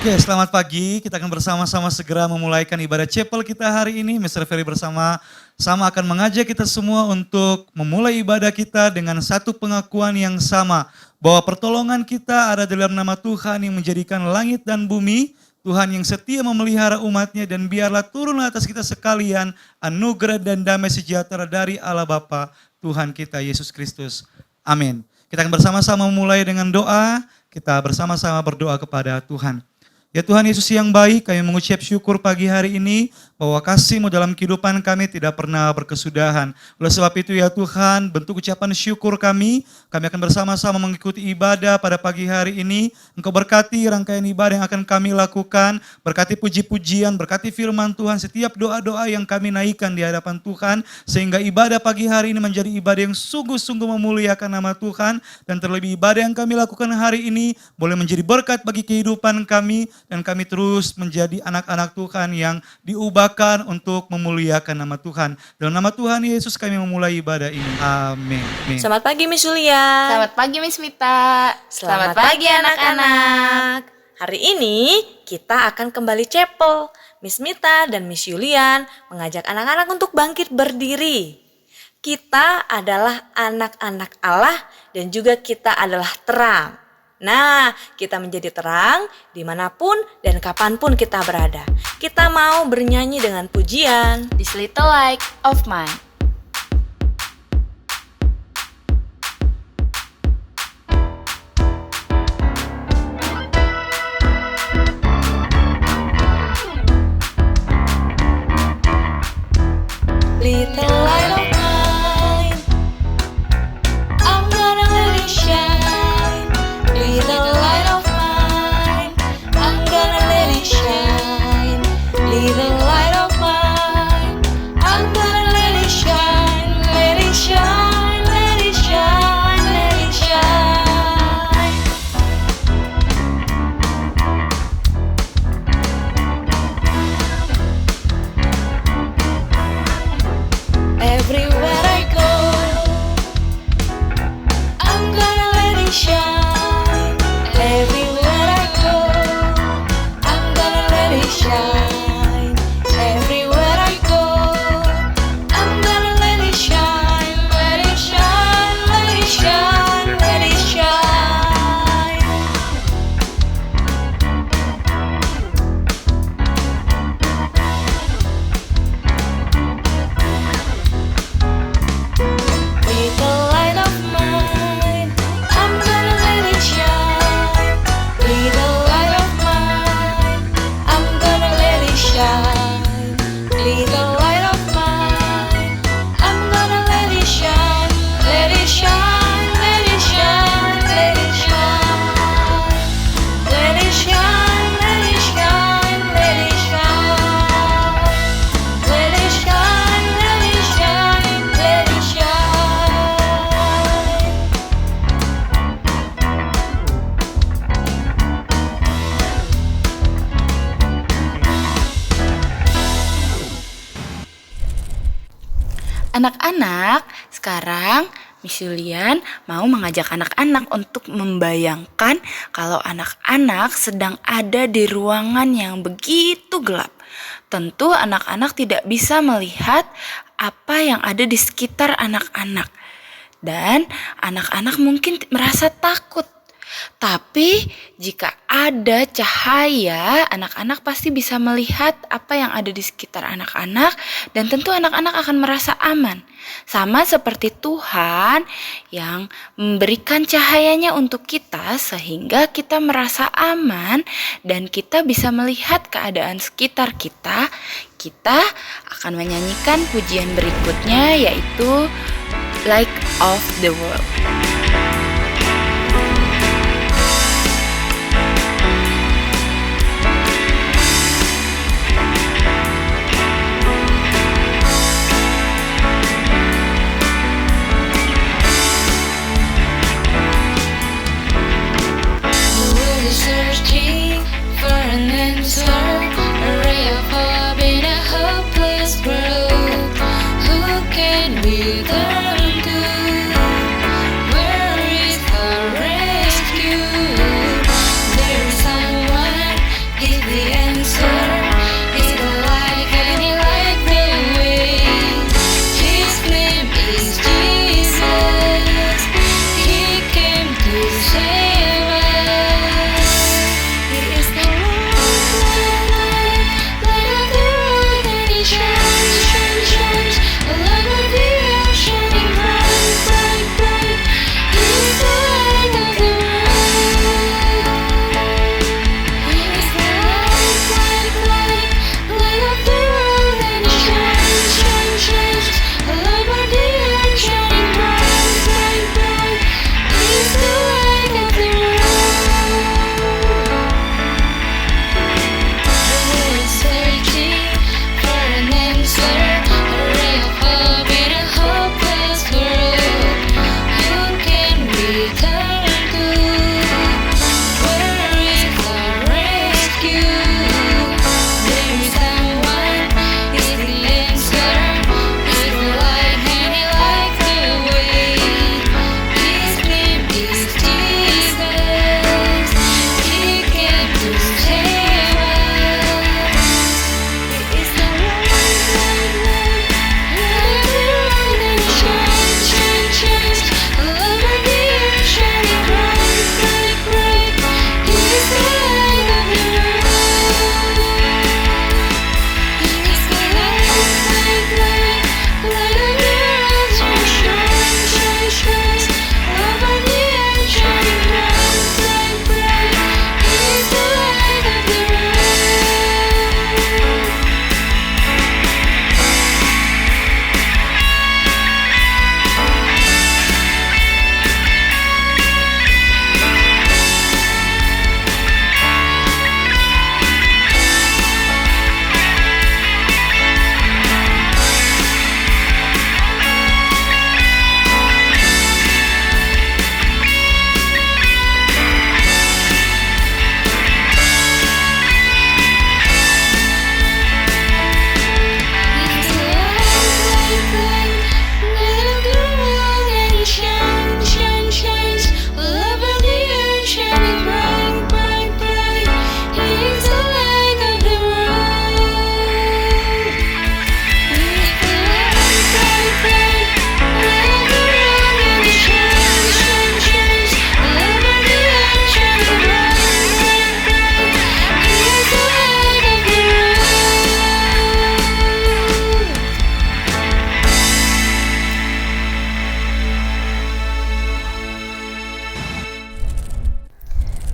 Oke, selamat pagi. Kita akan bersama-sama segera memulaikan ibadah chapel kita hari ini. Mr. Ferry bersama-sama akan mengajak kita semua untuk memulai ibadah kita dengan satu pengakuan yang sama. Bahwa pertolongan kita ada dalam nama Tuhan yang menjadikan langit dan bumi. Tuhan yang setia memelihara umatnya dan biarlah turun atas kita sekalian anugerah dan damai sejahtera dari Allah Bapa Tuhan kita Yesus Kristus. Amin. Kita akan bersama-sama memulai dengan doa. Kita bersama-sama berdoa kepada Tuhan. Ya Tuhan Yesus yang baik, kami mengucap syukur pagi hari ini bahwa kasih-Mu dalam kehidupan kami tidak pernah berkesudahan. Oleh sebab itu ya Tuhan, bentuk ucapan syukur kami akan bersama-sama mengikuti ibadah pada pagi hari ini. Engkau berkati rangkaian ibadah yang akan kami lakukan, berkati puji-pujian, berkati firman Tuhan, setiap doa-doa yang kami naikkan di hadapan Tuhan, sehingga ibadah pagi hari ini menjadi ibadah yang sungguh-sungguh memuliakan nama Tuhan, dan terlebih ibadah yang kami lakukan hari ini boleh menjadi berkat bagi kehidupan kami, dan kami terus menjadi anak-anak Tuhan yang diubahkan untuk memuliakan nama Tuhan. Dalam nama Tuhan Yesus kami memulai ibadah ini. Amin. Selamat pagi Miss Julia. Selamat pagi Miss Mita. Selamat pagi anak-anak. Hari ini kita akan kembali chapel. Miss Mita dan Miss Julian mengajak anak-anak untuk bangkit berdiri. Kita adalah anak-anak Allah dan juga kita adalah terang. Nah, kita menjadi terang dimanapun dan kapanpun kita berada. Kita mau bernyanyi dengan pujian This little light of mine. Little light of mine, I'm gonna let it shine. Little light of mine, I'm gonna let it shine. Little light of mine, I'm gonna let it shine. Let it shine, let it shine, let it shine. Everywhere I go, I'm gonna let it shine. Everywhere I go, I'm gonna let it shine. Everywhere I go, I'm gonna let it shine. Let it shine, let it shine, let it shine. Little light of mine, I'm gonna let it shine. Little light of mine, I'm gonna let it shine. Little light of mine, I'm gonna let it shine. Let it shine, let it shine, let it shine. Let it shine, let it shine, let it shine. Let it shine, let it shine, let it shine. Anak-anak, sekarang Miss Julian mau mengajak anak-anak untuk membayangkan kalau anak-anak sedang ada di ruangan yang begitu gelap. Tentu anak-anak tidak bisa melihat apa yang ada di sekitar anak-anak. Dan anak-anak mungkin merasa takut. Tapi jika ada cahaya, anak-anak pasti bisa melihat apa yang ada di sekitar anak-anak dan tentu anak-anak akan merasa aman. Sama seperti Tuhan yang memberikan cahayanya untuk kita sehingga kita merasa aman dan kita bisa melihat keadaan sekitar kita. Kita akan menyanyikan pujian berikutnya yaitu Light of the World. Searching for an answer, a ray of hope in a hopeless world. Who can we turn to? Where is the rescue? There is someone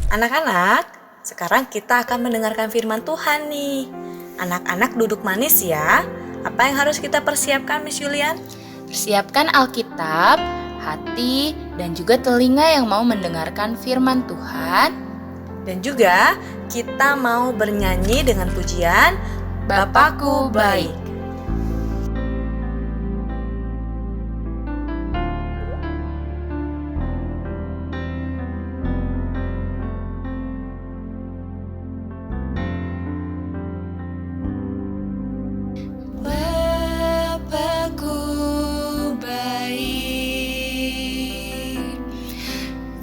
Anak-anak, sekarang kita akan mendengarkan firman Tuhan nih. Anak-anak duduk manis ya. Apa yang harus kita persiapkan, Miss Julian? Persiapkan Alkitab, hati, dan juga telinga yang mau mendengarkan firman Tuhan. Dan juga kita mau bernyanyi dengan pujian Bapakku Baik. Bapakku baik,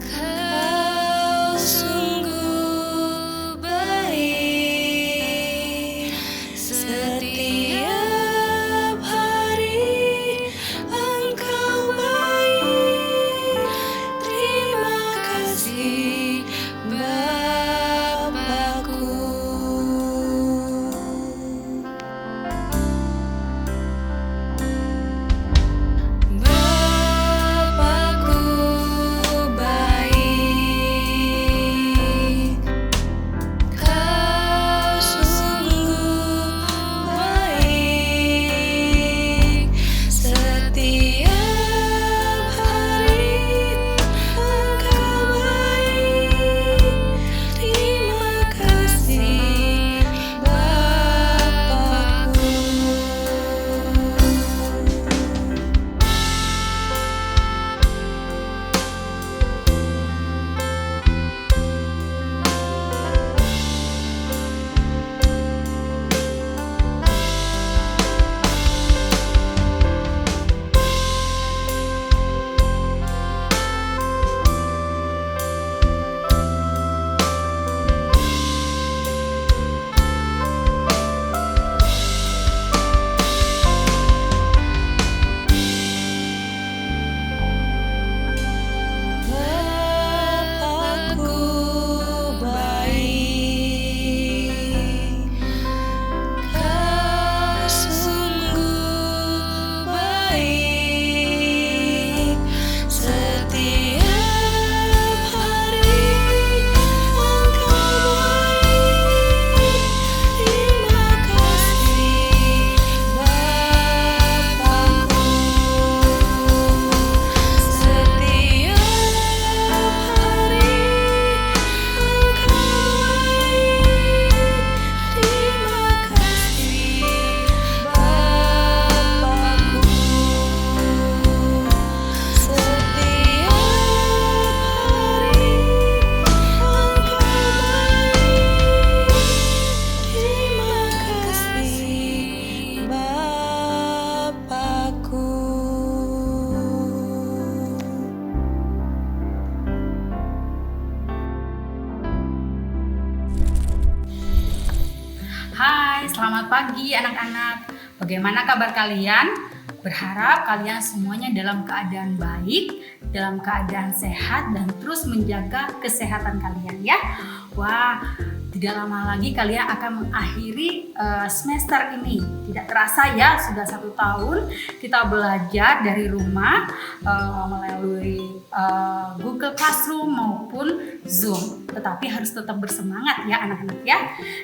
kau sungguh baik. Setiap hari engkau baik. Terima kasih Bapakku. Bapakku baik, kau sungguh baik. Setiap hari engkau baik. Terima kasih Bapakku. Bapakku baik, kau sungguh baik. Setiap hari engkau baik. Terima kasih Bapakku. Setiap hari engkau baik. Terima kasih Bapakku. Setiap hari engkau baik. Terima kasih Bapakku. Hai, selamat pagi anak-anak. Bagaimana kabar kalian? Berharap kalian semuanya dalam keadaan baik, dalam keadaan sehat, dan terus menjaga kesehatan kalian ya. Wah, tidak lama lagi kalian akan mengakhiri semester ini. Tidak terasa ya, sudah 1 tahun kita belajar dari rumah melalui Google Classroom maupun Zoom. Tetapi harus tetap bersemangat ya anak-anak ya.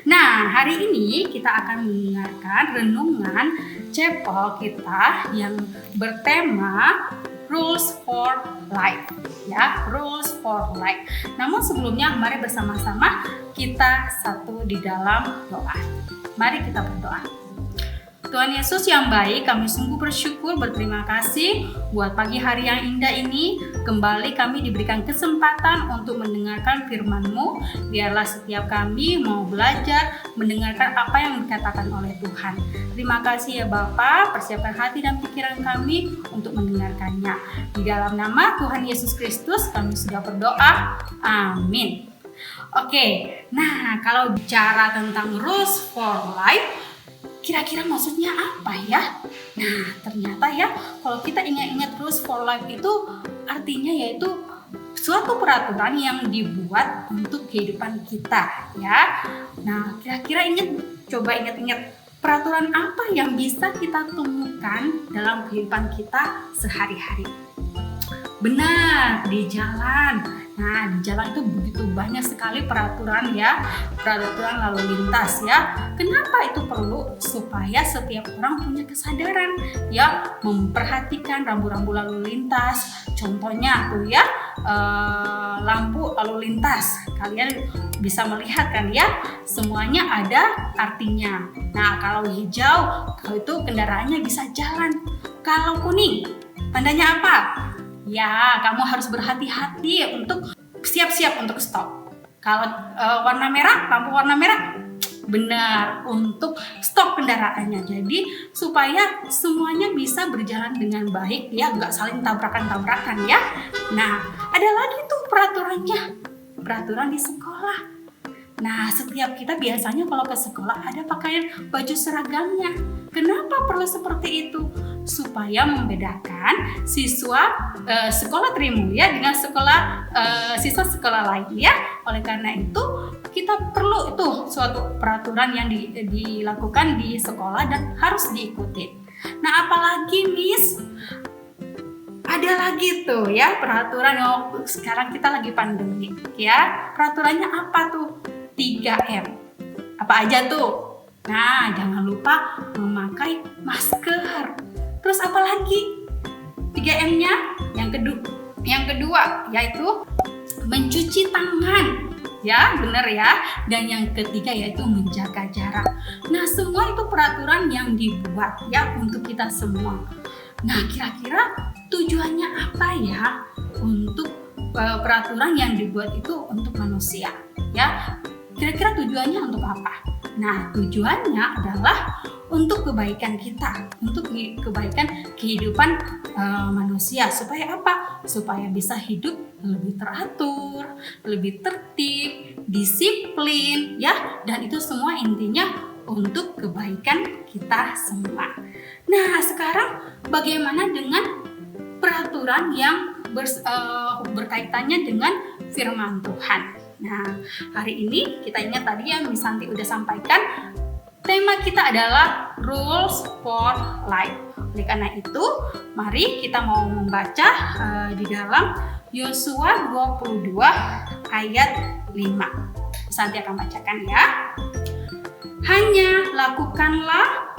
Nah, hari ini kita akan mendengarkan renungan chapel kita yang bertema Rules for Life ya, Rules for Life. Namun sebelumnya mari bersama-sama kita satu di dalam doa. Mari kita berdoa. Tuhan Yesus yang baik, kami sungguh bersyukur, berterima kasih buat pagi hari yang indah ini. Kembali kami diberikan kesempatan untuk mendengarkan firman-Mu. Biarlah setiap kami mau belajar, mendengarkan apa yang dikatakan oleh Tuhan. Terima kasih ya Bapa, persiapkan hati dan pikiran kami untuk mendengarkannya. Di dalam nama Tuhan Yesus Kristus kami sudah berdoa. Amin. Oke, nah kalau bicara tentang rules for life, kira-kira maksudnya apa ya? Nah, ternyata ya kalau kita ingat-ingat rules for life itu artinya yaitu suatu peraturan yang dibuat untuk kehidupan kita ya. Nah, kira-kira coba ingat-ingat peraturan apa yang bisa kita temukan dalam kehidupan kita sehari-hari. Benar, di jalan. Nah, di jalan itu begitu banyak sekali peraturan ya, peraturan lalu lintas ya. Kenapa itu perlu? Supaya setiap orang punya kesadaran ya, memperhatikan rambu-rambu lalu lintas. Contohnya tuh ya, lampu lalu lintas. Kalian bisa melihat kan ya, semuanya ada artinya. Nah, kalau hijau, kalau itu kendaraannya bisa jalan. Kalau kuning, tandanya apa? Ya, kamu harus berhati-hati untuk siap-siap untuk stop. Kalau warna merah, lampu warna merah, benar untuk stop kendaraannya. Jadi supaya semuanya bisa berjalan dengan baik ya, nggak saling tabrakan-tabrakan ya. Nah, ada lagi tuh peraturannya, peraturan di sekolah. Nah, setiap kita biasanya kalau ke sekolah ada pakaian baju seragamnya. Kenapa perlu seperti itu? Supaya membedakan siswa sekolah Trimulya dengan siswa sekolah lain ya. Oleh karena itu kita perlu itu suatu peraturan yang dilakukan di sekolah dan harus diikuti. Nah, apalagi Miss? Ada lagi tuh ya peraturan. Sekarang kita lagi pandemi ya. Peraturannya apa tuh? 3M. Apa aja tuh? Nah, jangan lupa memakai masker. Terus apa lagi? 3M-nya yang kedua yaitu mencuci tangan. Ya, benar ya. Dan yang ketiga yaitu menjaga jarak. Nah, semua itu peraturan yang dibuat ya untuk kita semua. Nah, kira-kira tujuannya apa ya untuk peraturan yang dibuat itu untuk manusia? Ya, kira-kira tujuannya untuk apa? Nah, tujuannya adalah untuk kebaikan kita, untuk kebaikan kehidupan manusia. Supaya apa? Supaya bisa hidup lebih teratur, lebih tertib, disiplin, ya. Dan itu semua intinya untuk kebaikan kita semua. Nah, sekarang bagaimana dengan peraturan yang berkaitannya dengan firman Tuhan? Nah, hari ini kita ingat tadi yang Miss Santi udah sampaikan, tema kita adalah Rules for Life. Oleh karena itu, mari kita mau membaca di dalam Yosua 22 ayat 5. Miss Santi akan bacakan ya. Hanya lakukanlah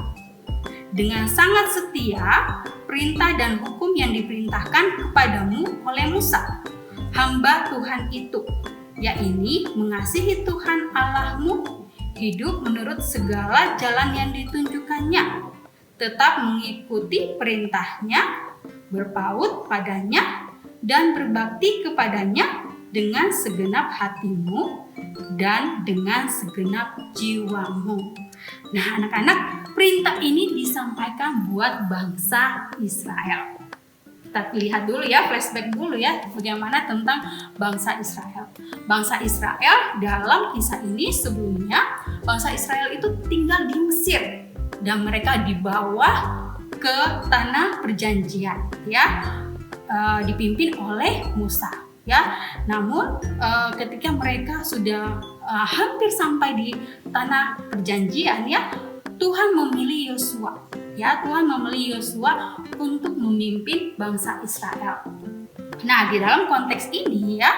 dengan sangat setia perintah dan hukum yang diperintahkan kepadamu oleh Musa, hamba Tuhan itu, yakni mengasihi Tuhan Allahmu, hidup menurut segala jalan yang ditunjukkannya, tetap mengikuti perintahnya, berpaut padanya, dan berbakti kepadanya dengan segenap hatimu dan dengan segenap jiwamu. Nah, anak-anak, perintah ini disampaikan buat bangsa Israel. Kita lihat dulu ya, flashback dulu ya, bagaimana tentang bangsa Israel. Bangsa Israel dalam kisah ini sebelumnya, bangsa Israel itu tinggal di Mesir dan mereka dibawa ke tanah perjanjian ya, dipimpin oleh Musa ya. Namun ketika mereka sudah hampir sampai di tanah perjanjian ya, Tuhan memilih Yosua. Ya, Tuhan memilih Yosua untuk memimpin bangsa Israel. Nah, di dalam konteks ini ya,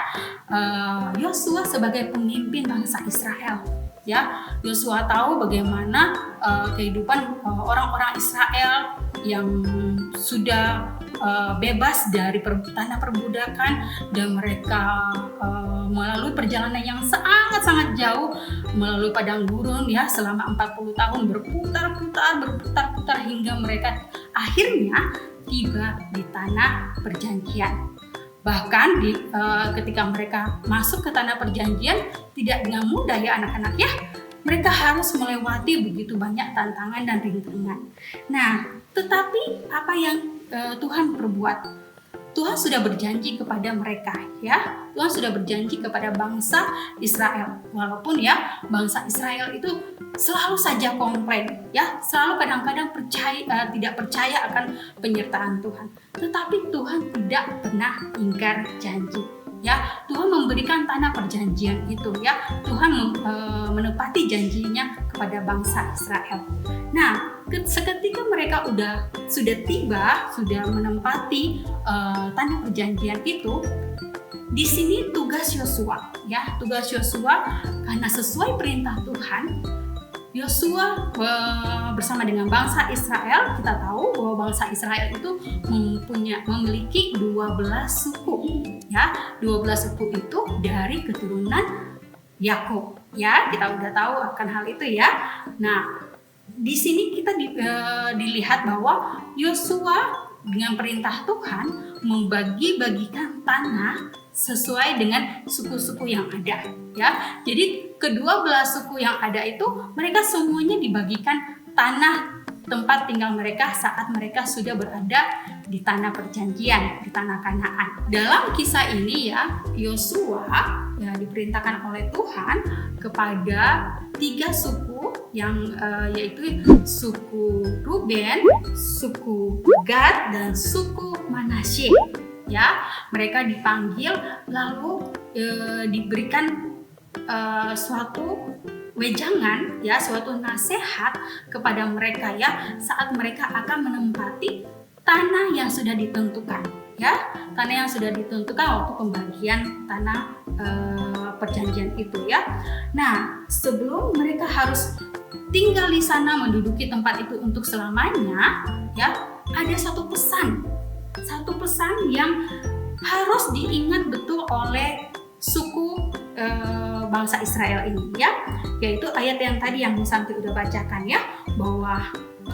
Yosua sebagai pemimpin bangsa Israel. Ya, Yosua tahu bagaimana kehidupan orang-orang Israel yang sudah bebas dari tanah perbudakan, dan mereka melalui perjalanan yang sangat-sangat jauh melalui padang gurun ya selama 40 tahun berputar-putar hingga mereka akhirnya tiba di tanah perjanjian. Bahkan ketika mereka masuk ke tanah perjanjian tidak dengan mudah ya anak-anak ya. Mereka harus melewati begitu banyak tantangan dan rintangan. Nah, tetapi apa yang Tuhan perbuat? Tuhan sudah berjanji kepada mereka ya. Tuhan sudah berjanji kepada bangsa Israel. Walaupun ya bangsa Israel itu selalu saja komplain ya, selalu kadang-kadang tidak percaya akan penyertaan Tuhan. Tetapi Tuhan tidak pernah ingkar janji. Ya, Tuhan memberikan tanah perjanjian itu ya. Tuhan menepati janjinya kepada bangsa Israel. Nah, seketika mereka sudah tiba, sudah menempati tanah perjanjian itu, di sini tugas Yosua, ya, tugas Yosua karena sesuai perintah Tuhan, Yosua bersama dengan bangsa Israel, kita tahu bahwa bangsa Israel itu memiliki 12 suku, ya, 12 suku itu dari keturunan Yakub, ya, kita udah tahu akan hal itu ya. Nah, di sini kita dilihat bahwa Yosua dengan perintah Tuhan membagi-bagikan tanah sesuai dengan suku-suku yang ada, ya. Jadi kedua belah suku yang ada itu mereka semuanya dibagikan tanah tempat tinggal mereka saat mereka sudah berada di tanah perjanjian, di tanah Kanaan. Dalam kisah ini ya, Yosua ya diperintahkan oleh Tuhan kepada 3 suku yang yaitu suku Ruben, suku Gad, dan suku Manasye. Ya, mereka dipanggil lalu diberikan suatu wejangan, ya, suatu nasihat kepada mereka ya saat mereka akan menempati tanah yang sudah ditentukan, ya, tanah yang sudah ditentukan waktu pembagian tanah perjanjian itu ya. Nah, sebelum mereka harus tinggal di sana menduduki tempat itu untuk selamanya, ya, ada satu pesan yang harus diingat betul oleh suku bangsa Israel ini ya, yaitu ayat yang tadi yang Santi udah bacakan ya, bahwa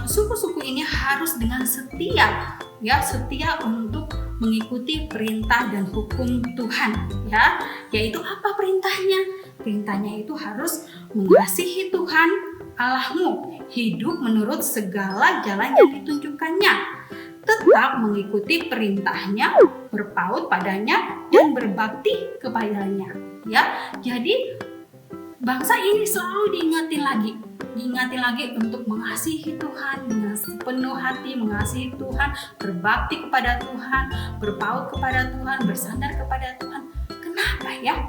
suku-suku ini harus dengan setia ya, setia untuk mengikuti perintah dan hukum Tuhan ya, yaitu apa perintahnya? Perintahnya itu harus mengasihi Tuhan Allahmu, hidup menurut segala jalan yang ditunjukkannya, tetap mengikuti perintahnya, berpaut padanya, dan berbakti kepadanya. Ya, jadi bangsa ini selalu diingatin lagi untuk mengasihi Tuhan dengan sepenuh hati, mengasihi Tuhan, berbakti kepada Tuhan, berpaut kepada Tuhan, bersandar kepada Tuhan. Kenapa ya?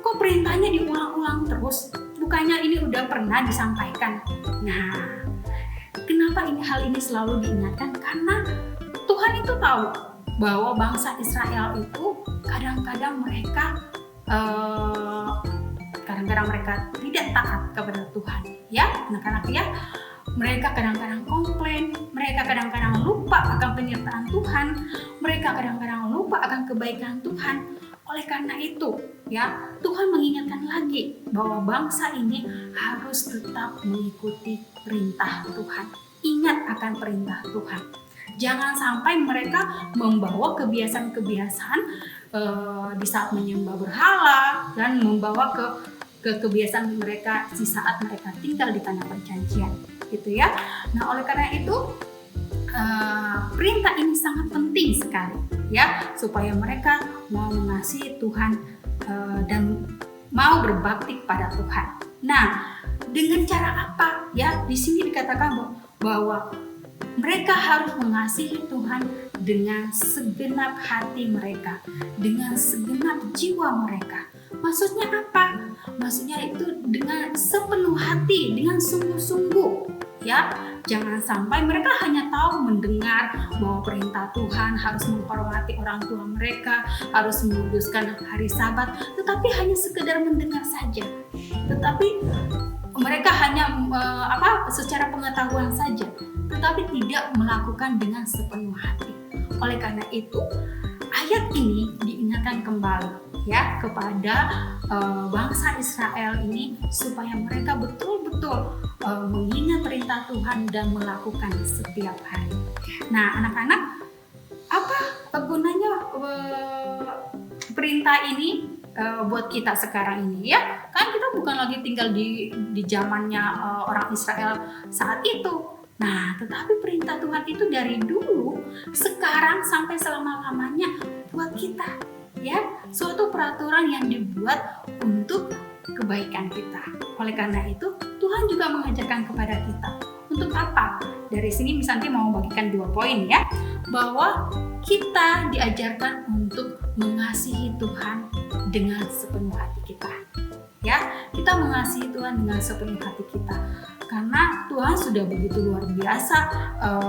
Kok perintahnya diulang-ulang terus? Bukannya ini udah pernah disampaikan? Nah, kenapa hal ini selalu diingatkan? Karena Tuhan itu tahu bahwa bangsa Israel itu kadang-kadang mereka tidak taat kepada Tuhan, ya, anak-anak ya. Mereka kadang-kadang komplain, mereka kadang-kadang lupa akan penyertaan Tuhan, mereka kadang-kadang lupa akan kebaikan Tuhan. Oleh karena itu, ya, Tuhan mengingatkan lagi bahwa bangsa ini harus tetap mengikuti perintah Tuhan. Ingat akan perintah Tuhan. Jangan sampai mereka membawa kebiasaan-kebiasaan di saat menyembah berhala dan membawa ke kebiasaan mereka di saat mereka tinggal di tanah perjanjian, gitu ya. Nah, oleh karena itu perintah ini sangat penting sekali, ya, supaya mereka mau mengasihi Tuhan dan mau berbakti kepada Tuhan. Nah, dengan cara apa? Ya, di sini dikatakan bahwa mereka harus mengasihi Tuhan dengan segenap hati mereka, dengan segenap jiwa mereka. Maksudnya apa? Maksudnya itu dengan sepenuh hati, dengan sungguh-sungguh, ya. Jangan sampai mereka hanya tahu mendengar bahwa perintah Tuhan harus menghormati orang tua mereka, harus menguduskan hari Sabat, tetapi hanya sekedar mendengar saja. Tetapi mereka hanya secara pengetahuan saja, tetapi tidak melakukan dengan sepenuh hati. Oleh karena itu, ayat ini diingatkan kembali ya kepada bangsa Israel ini supaya mereka betul-betul mengingat perintah Tuhan dan melakukan setiap hari. Nah, anak-anak, apa gunanya perintah ini buat kita sekarang ini ya? Kan kita bukan lagi tinggal di zamannya orang Israel saat itu. Nah, tetapi perintah Tuhan itu dari dulu, sekarang sampai selama-lamanya buat kita, ya, suatu peraturan yang dibuat untuk kebaikan kita. Oleh karena itu, Tuhan juga mengajarkan kepada kita. Untuk apa? Dari sini Miss Santi mau bagikan 2 poin ya, bahwa kita diajarkan untuk mengasihi Tuhan dengan sepenuh hati kita. Ya, kita mengasihi Tuhan dengan sepenuh hati kita. karena Tuhan sudah begitu luar biasa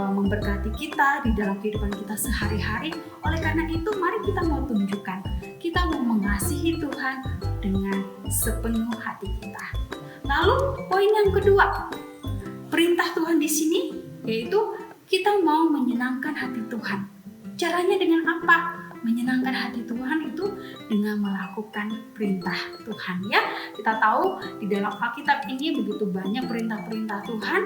memberkati kita di dalam kehidupan kita sehari-hari. Oleh karena itu, mari kita mau tunjukkan, kita mau mengasihi Tuhan dengan sepenuh hati kita. Lalu poin yang kedua, perintah Tuhan di sini yaitu kita mau menyenangkan hati Tuhan. Caranya dengan apa? Menyenangkan hati Tuhan itu dengan melakukan perintah Tuhan, ya. Kita tahu di dalam Alkitab ini begitu banyak perintah-perintah Tuhan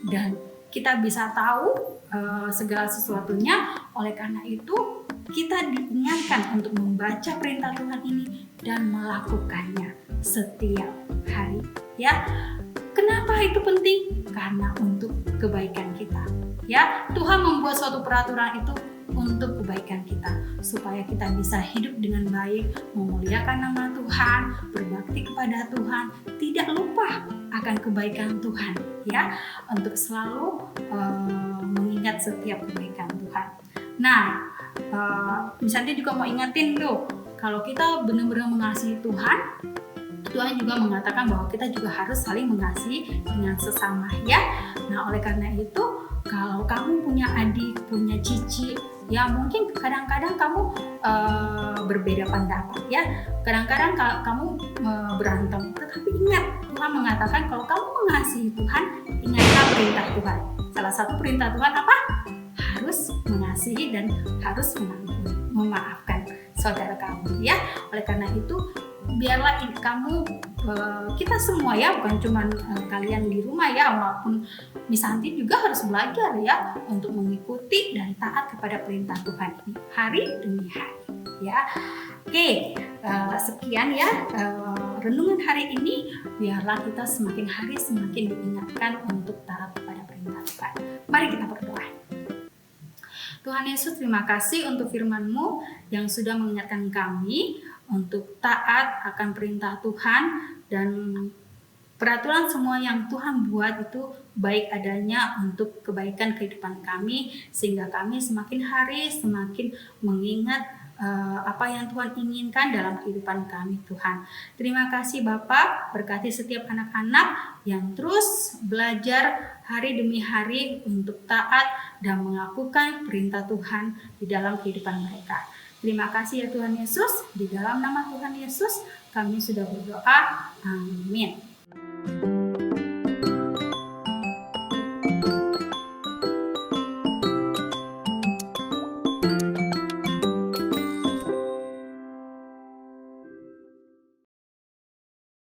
dan kita bisa tahu segala sesuatunya. Oleh karena itu kita diingatkan untuk membaca perintah Tuhan ini dan melakukannya setiap hari, ya. Kenapa itu penting? Karena untuk kebaikan kita, ya. Tuhan membuat suatu peraturan itu untuk kebaikan kita, supaya kita bisa hidup dengan baik, memuliakan nama Tuhan, berbakti kepada Tuhan, tidak lupa akan kebaikan Tuhan, ya, untuk selalu mengingat setiap kebaikan Tuhan. Nah, misalnya juga mau ingatin tuh, kalau kita benar-benar mengasihi Tuhan, Tuhan juga mengatakan bahwa kita juga harus saling mengasihi dengan sesama, ya. Nah, oleh karena itu, kalau kamu punya adik, punya cici, ya mungkin kadang-kadang kamu berbeda pendapat, ya. Kadang-kadang kamu berantem, tetapi ingat, Tuhan mengatakan kalau kamu mengasihi Tuhan, ingatlah perintah Tuhan. Salah satu perintah Tuhan apa? Harus mengasihi dan harus memaafkan saudara kamu, ya. Oleh karena itu, biarlah kamu, kita semua, ya, bukan cuma kalian di rumah, ya, walaupun Miss Santi juga harus belajar, ya, untuk mengikuti dan taat kepada perintah Tuhan ini hari demi hari, ya. Oke, sekian, ya, renungan hari ini. Biarlah kita semakin hari semakin diingatkan untuk taat kepada perintah Tuhan. Mari kita berdoa. Tuhan Yesus, terima kasih untuk firman-Mu yang sudah mengingatkan kami untuk taat akan perintah Tuhan, dan peraturan semua yang Tuhan buat itu baik adanya untuk kebaikan kehidupan kami, sehingga kami semakin hari semakin mengingat apa yang Tuhan inginkan dalam kehidupan kami, Tuhan. Terima kasih Bapak, berkati setiap anak-anak yang terus belajar hari demi hari untuk taat dan melakukan perintah Tuhan di dalam kehidupan mereka. Terima kasih ya Tuhan Yesus, di dalam nama Tuhan Yesus kami sudah berdoa, amin.